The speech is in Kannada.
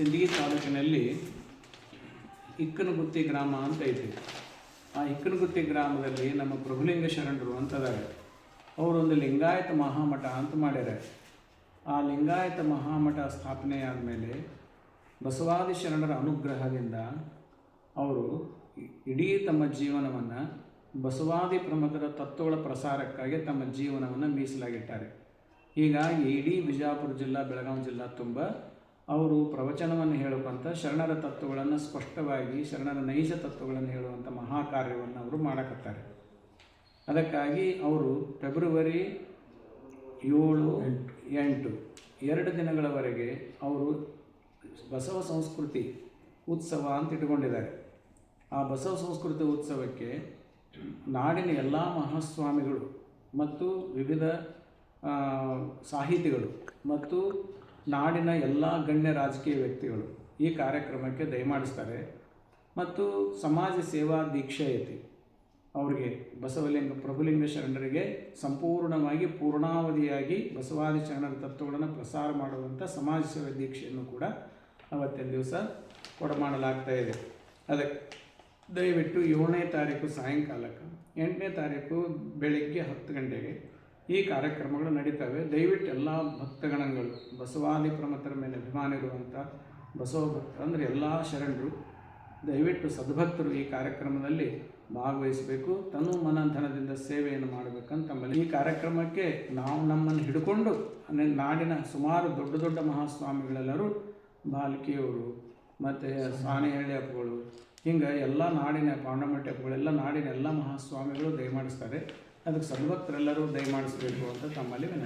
ಸಿಂದಗಿ ತಾಲೂಕಿನಲ್ಲಿ ಇಕ್ಕನಗುತ್ತಿ ಗ್ರಾಮ ಅಂತ ಐತಿ. ಆ ಇಕ್ಕನಗುತ್ತಿ ಗ್ರಾಮದಲ್ಲಿ ನಮ್ಮ ಪ್ರಭುಲಿಂಗ ಶರಣರು ಅಂತದಾರೆ. ಅವರೊಂದು ಲಿಂಗಾಯತ ಮಹಾಮಠ ಅಂತ ಮಾಡ್ಯಾರ. ಆ ಲಿಂಗಾಯತ ಮಹಾಮಠ ಸ್ಥಾಪನೆ ಆದಮೇಲೆ ಬಸವಾದಿ ಶರಣರ ಅನುಗ್ರಹದಿಂದ ಅವರು ಇಡೀ ತಮ್ಮ ಜೀವನವನ್ನು ಬಸವಾದಿ ಪ್ರಮುಖರ ತತ್ವಗಳ ಪ್ರಸಾರಕ್ಕಾಗಿ ತಮ್ಮ ಜೀವನವನ್ನು ಮೀಸಲಾಗಿಟ್ಟಾರೆ. ಹೀಗಾಗಿ ಇಡೀ ಬಿಜಾಪುರ ಜಿಲ್ಲಾ, ಬೆಳಗಾವಿ ಜಿಲ್ಲಾ ತುಂಬ ಅವರು ಪ್ರವಚನವನ್ನು ಹೇಳುವಂಥ ಶರಣರ ತತ್ವಗಳನ್ನು ಸ್ಪಷ್ಟವಾಗಿ, ಶರಣರ ನೈಜ ತತ್ವಗಳನ್ನು ಹೇಳುವಂಥ ಮಹಾಕಾರ್ಯವನ್ನು ಅವರು ಮಾಡಕತ್ತಾರೆ. ಅದಕ್ಕಾಗಿ ಅವರು ಫೆಬ್ರವರಿ 7, 8 2 ದಿನಗಳವರೆಗೆ ಅವರು ಬಸವ ಸಂಸ್ಕೃತಿ ಉತ್ಸವ ಅಂತ ಇಟ್ಕೊಂಡಿದ್ದಾರೆ. ಆ ಬಸವ ಸಂಸ್ಕೃತಿ ಉತ್ಸವಕ್ಕೆ ನಾಡಿನ ಎಲ್ಲ ಮಹಾಸ್ವಾಮಿಗಳು ಮತ್ತು ವಿವಿಧ ಸಾಹಿತಿಗಳು ಮತ್ತು ನಾಡಿನ ಎಲ್ಲ ಗಣ್ಯ ರಾಜಕೀಯ ವ್ಯಕ್ತಿಗಳು ಈ ಕಾರ್ಯಕ್ರಮಕ್ಕೆ ದಯಮಾಡಿಸ್ತಾರೆ. ಮತ್ತು ಸಮಾಜ ಸೇವಾ ದೀಕ್ಷೆ ಐತಿ ಅವರಿಗೆ. ಪ್ರಭುಲಿಂಗ ಶರಣರಿಗೆ ಸಂಪೂರ್ಣವಾಗಿ ಪೂರ್ಣಾವಧಿಯಾಗಿ ಬಸವಾದಿ ಶರಣರ ತತ್ವಗಳನ್ನು ಪ್ರಸಾರ ಮಾಡುವಂಥ ಸಮಾಜ ಸೇವಾ ದೀಕ್ಷೆಯನ್ನು ಕೂಡ ಅವತ್ತಿನ ದಿವಸ ಕೊಡಮಾಡಲಾಗ್ತಾ ಇದೆ. ಅದಕ್ಕೆ ದಯವಿಟ್ಟು 7ನೇ ತಾರೀಕು ಸಾಯಂಕಾಲಕ್ಕೆ, 8ನೇ ತಾರೀಕು ಬೆಳಗ್ಗೆ 10 ಗಂಟೆಗೆ ಈ ಕಾರ್ಯಕ್ರಮಗಳು ನಡೀತವೆ. ದಯವಿಟ್ಟು ಎಲ್ಲ ಭಕ್ತಗಣಗಳು, ಬಸವಾದಿ ಪ್ರಮುಖರ ಮೇಲೆ ಅಭಿಮಾನ ಇರುವಂಥ ಬಸವ ಭಕ್ತರು ಅಂದರೆ ಎಲ್ಲ ಶರಣರು, ದಯವಿಟ್ಟು ಸದ್ಭಕ್ತರು ಈ ಕಾರ್ಯಕ್ರಮದಲ್ಲಿ ಭಾಗವಹಿಸಬೇಕು. ತನು ಮನ ಧನದಿಂದ ಸೇವೆಯನ್ನು ಮಾಡಬೇಕಂತ ತಮ್ಮಲ್ಲಿ ಈ ಕಾರ್ಯಕ್ರಮಕ್ಕೆ ನಾವು ನಮ್ಮನ್ನು ಹಿಡ್ಕೊಂಡು ನಾಡಿನ ಸುಮಾರು ದೊಡ್ಡ ದೊಡ್ಡ ಮಹಾಸ್ವಾಮಿಗಳೆಲ್ಲರೂ, ಬಾಲ್ಕಿಯವರು ಮತ್ತು ಸಾಣೆಹಳ್ಳಿ ಅಪ್ಪಗಳು, ಹಿಂಗೆ ಎಲ್ಲ ನಾಡಿನ ಪಾಂಡಮಟ್ಟಿ ಅಪ್ಪಗಳೆಲ್ಲ ನಾಡಿನ ಎಲ್ಲ ಮಹಾಸ್ವಾಮಿಗಳು ದಯಮಾಡಿಸ್ತಾರೆ. ಅದಕ್ಕೆ ಸದ್ಭಕ್ತರೆಲ್ಲರೂ ದಯಮಾಡಿಸಬೇಕು ಅಂತ ತಮ್ಮಲ್ಲಿ ವಿನಂತಿ.